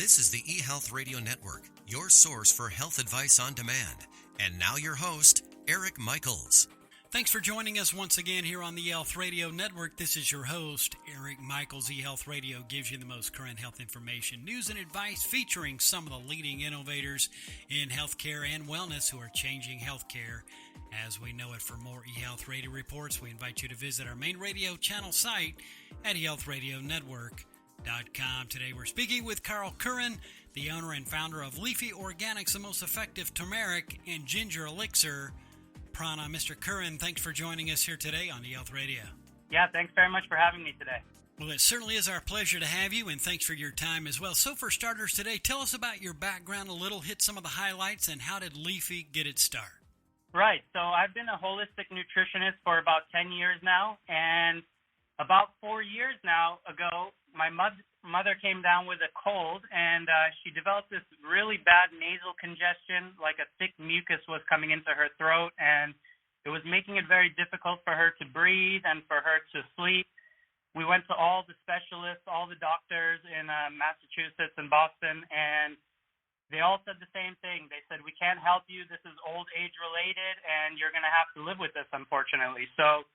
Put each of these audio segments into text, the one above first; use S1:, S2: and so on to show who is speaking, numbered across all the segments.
S1: This is the eHealth Radio Network, your source for health advice on demand. And now your host, Eric Michaels.
S2: Thanks for joining us once again here on the eHealth Radio Network. This is your host, Eric Michaels. eHealth Radio gives you the most current health information, news, and advice featuring some of the leading innovators in healthcare and wellness who are changing healthcare as we know it. For more eHealth Radio reports, we invite you to visit our main radio channel site at eHealthRadioNetwork.com. Today we're speaking with JCarl Kuran, the owner and founder of Leefy Organics, the most effective turmeric and ginger elixir, PRANA. Mr. Kuran, thanks for joining us here today on eHealth Radio.
S3: Yeah, thanks very much for having me today.
S2: Well, it certainly is our pleasure to have you, and thanks for your time as well. So for starters today, tell us about your background a little, hit some of the highlights, and how did Leefy get its start?
S3: Right, so I've been a holistic nutritionist for about 10 years now, and about 4 years now ago, my mother came down with a cold, and she developed this really bad nasal congestion, like a thick mucus was coming into her throat, and it was making it very difficult for her to breathe and for her to sleep. We went to all the specialists, all the doctors in Massachusetts and Boston, and they all said the same thing. They said, we can't help you. This is old age related, and you're going to have to live with this, unfortunately. So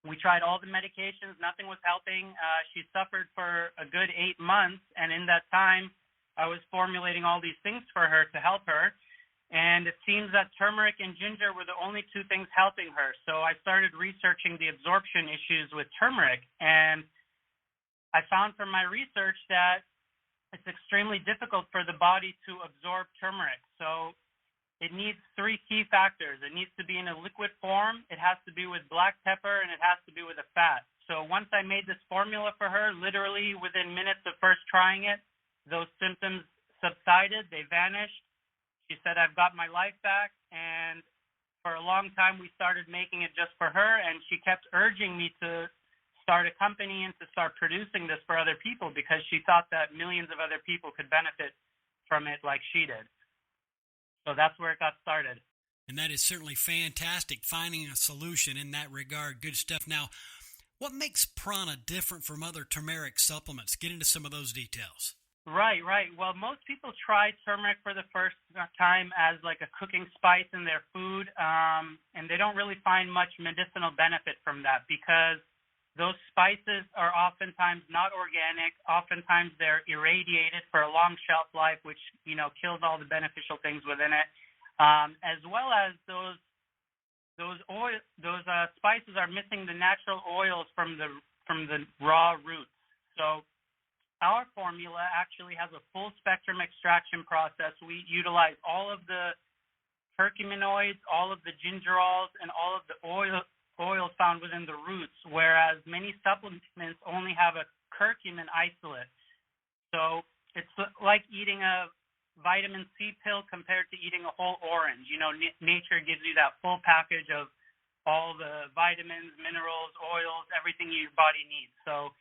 S3: we tried all the medications. Nothing was helping. She suffered for a good 8 months, and in that time, I was formulating all these things for her to help her. And it seems that turmeric and ginger were the only two things helping her. So I started researching the absorption issues with turmeric, and I found from my research that it's extremely difficult for the body to absorb turmeric. So it needs three key factors. It needs to be in a liquid form, it has to be with black pepper, and it has to be with a fat. So once I made this formula for her, literally within minutes of first trying it, those symptoms subsided, they vanished. She said, I've got my life back, and for a long time we started making it just for her, and she kept urging me to start a company and to start producing this for other people because she thought that millions of other people could benefit from it like she did. So that's where it got started.
S2: And that is certainly fantastic, finding a solution in that regard. Good stuff. Now, what makes PRANA different from other turmeric supplements? Get into some of those details.
S3: Right. Well, most people try turmeric for the first time as like a cooking spice in their food, and they don't really find much medicinal benefit from that because those spices are oftentimes not organic. Oftentimes they're irradiated for a long shelf life, which, kills all the beneficial things within it. As well as those spices are missing the natural oils from the raw roots. So our formula actually has a full spectrum extraction process. We utilize all of the curcuminoids, all of the gingerols, and all of the oils found within the roots, whereas many supplements only have a curcumin isolate. So it's like eating a vitamin C pill compared to eating a whole orange. Nature gives you that full package of all the vitamins, minerals, oils, everything your body needs. So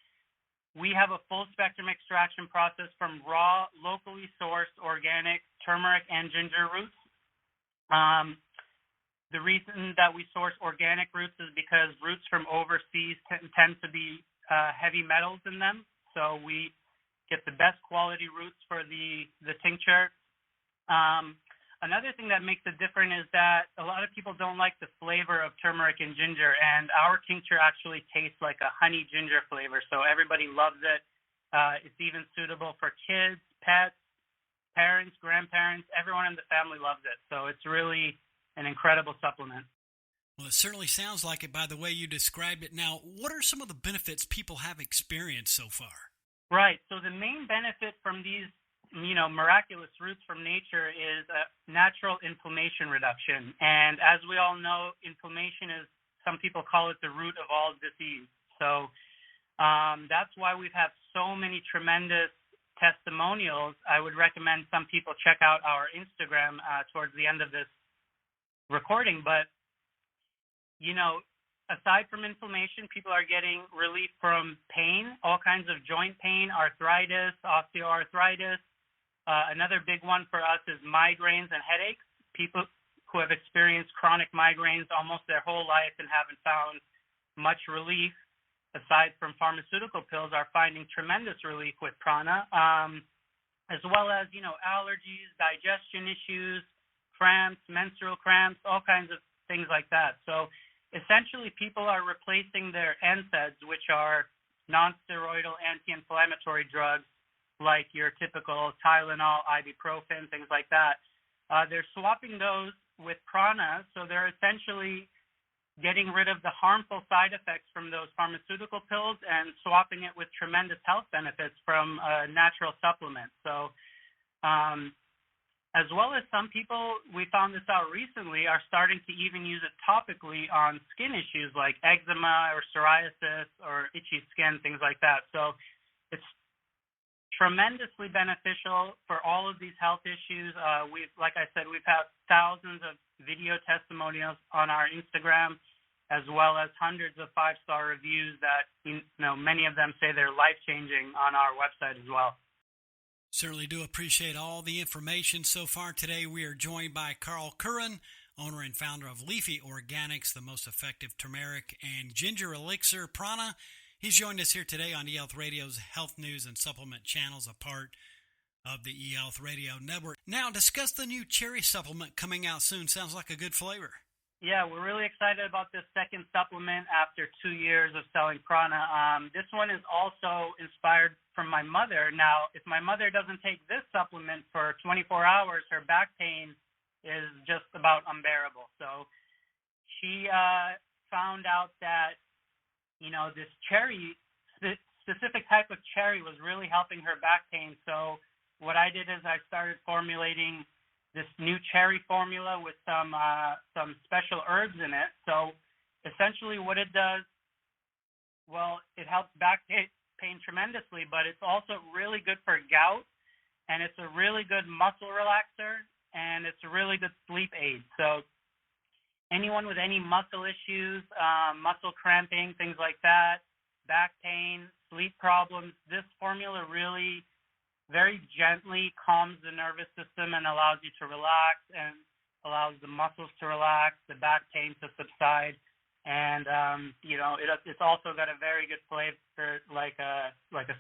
S3: we have a full spectrum extraction process from raw, locally sourced, organic turmeric and ginger roots. The reason that we source organic roots is because roots from overseas tend to be heavy metals in them. So we get the best quality roots for the tincture. Another thing that makes it different is that a lot of people don't like the flavor of turmeric and ginger, and our tincture actually tastes like a honey ginger flavor. So everybody loves it. It's even suitable for kids, pets, parents, grandparents. Everyone in the family loves it. So it's really an incredible supplement.
S2: Well, it certainly sounds like it by the way you described it. Now, what are some of the benefits people have experienced so far?
S3: Right. So the main benefit from these, miraculous roots from nature is a natural inflammation reduction. And as we all know, inflammation is, some people call it the root of all disease. So that's why we've had so many tremendous testimonials. I would recommend some people check out our Instagram towards the end of this recording, but aside from inflammation, people are getting relief from pain, all kinds of joint pain, arthritis, osteoarthritis. Another big one for us is migraines and headaches. People who have experienced chronic migraines almost their whole life and haven't found much relief, aside from pharmaceutical pills, are finding tremendous relief with PRANA. as well as, allergies, digestion issues, cramps, menstrual cramps, all kinds of things like that. So essentially people are replacing their NSAIDs, which are non-steroidal anti-inflammatory drugs like your typical Tylenol, ibuprofen, things like that. They're swapping those with prana, so they're essentially getting rid of the harmful side effects from those pharmaceutical pills and swapping it with tremendous health benefits from a natural supplement. So as well as some people, we found this out recently, are starting to even use it topically on skin issues like eczema or psoriasis or itchy skin, things like that. So it's tremendously beneficial for all of these health issues. Like I said, we've had thousands of video testimonials on our Instagram, as well as hundreds of 5-star reviews that, many of them say they're life-changing on our website as well.
S2: Certainly do appreciate all the information so far today. We are joined by JCarl Kuran, owner and founder of Leefy Organics, the most effective turmeric and ginger elixir prana. He's joined us here today on eHealth Radio's Health News and Supplement channels, a part of the eHealth Radio Network. Now, discuss the new cherry supplement coming out soon. Sounds like a good flavor.
S3: Yeah, we're really excited about this second supplement after 2 years of selling prana. This one is also inspired from my mother. Now, if my mother doesn't take this supplement for 24 hours, her back pain is just about unbearable. So she found out that, this cherry, specific type of cherry was really helping her back pain. So what I did is I started formulating this new cherry formula with some special herbs in it. So essentially what it does, it helps back pain tremendously, but it's also really good for gout, and it's a really good muscle relaxer, and it's a really good sleep aid. So anyone with any muscle issues, muscle cramping, things like that, back pain, sleep problems, this formula really very gently calms the nervous system and allows you to relax and allows the muscles to relax, the back pain to subside. And, it's also got a very good flavor, like a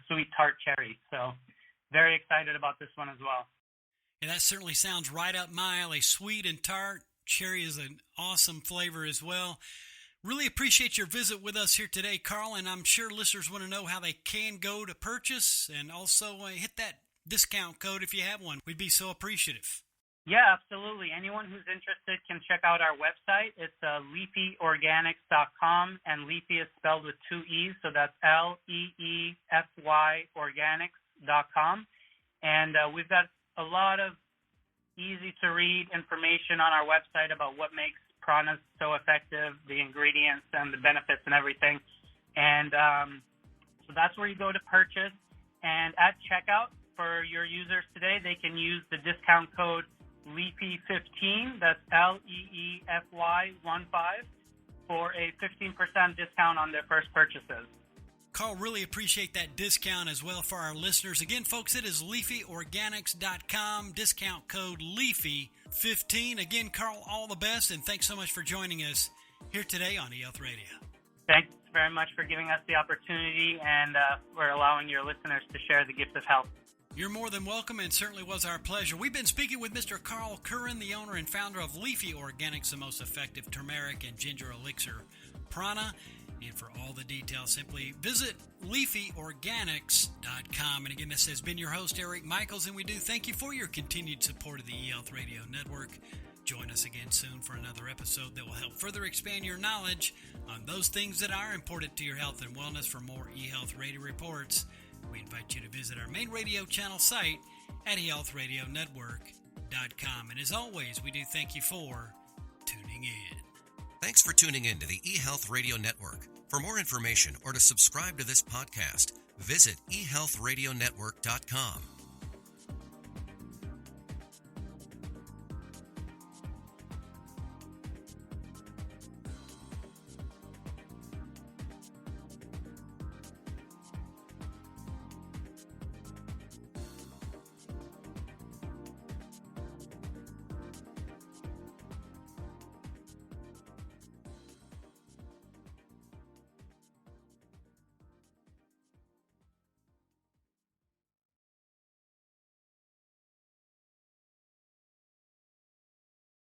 S3: sweet tart cherry. So very excited about this one as well.
S2: Yeah, that certainly sounds right up my alley. Sweet and tart. Cherry is an awesome flavor as well. Really appreciate your visit with us here today, Carl, and I'm sure listeners want to know how they can go to purchase, and also hit that discount code if you have one. We'd be so appreciative.
S3: Yeah, absolutely. Anyone who's interested can check out our website. It's leefyorganics.com, and Leefy is spelled with 2 E's, so that's Leefy Organics.com. And we've got a lot of easy-to-read information on our website about what makes prana so effective, the ingredients and the benefits and everything. And so that's where you go to purchase. And at checkout for your users today, they can use the discount code LEEFY15, that's LEEFY15, for a 15% discount on their first purchases.
S2: Carl, really appreciate that discount as well for our listeners. Again, folks, it is leefyorganics.com, discount code LEEFY15. Again, Carl, all the best, and thanks so much for joining us here today on eHealth Radio.
S3: Thanks very much for giving us the opportunity and for allowing your listeners to share the gift of health.
S2: You're more than welcome, and certainly was our pleasure. We've been speaking with Mr. JCarl Kuran, the owner and founder of Leefy Organics, the most effective turmeric and ginger elixir prana. And for all the details, simply visit leefyorganics.com. And again, this has been your host, Eric Michaels, and we do thank you for your continued support of the eHealth Radio Network. Join us again soon for another episode that will help further expand your knowledge on those things that are important to your health and wellness. For more eHealth Radio reports, we invite you to visit our main radio channel site at eHealthRadioNetwork.com. And as always, we do thank you for tuning in.
S1: Thanks for tuning in to the eHealth Radio Network. For more information or to subscribe to this podcast, visit eHealthRadioNetwork.com.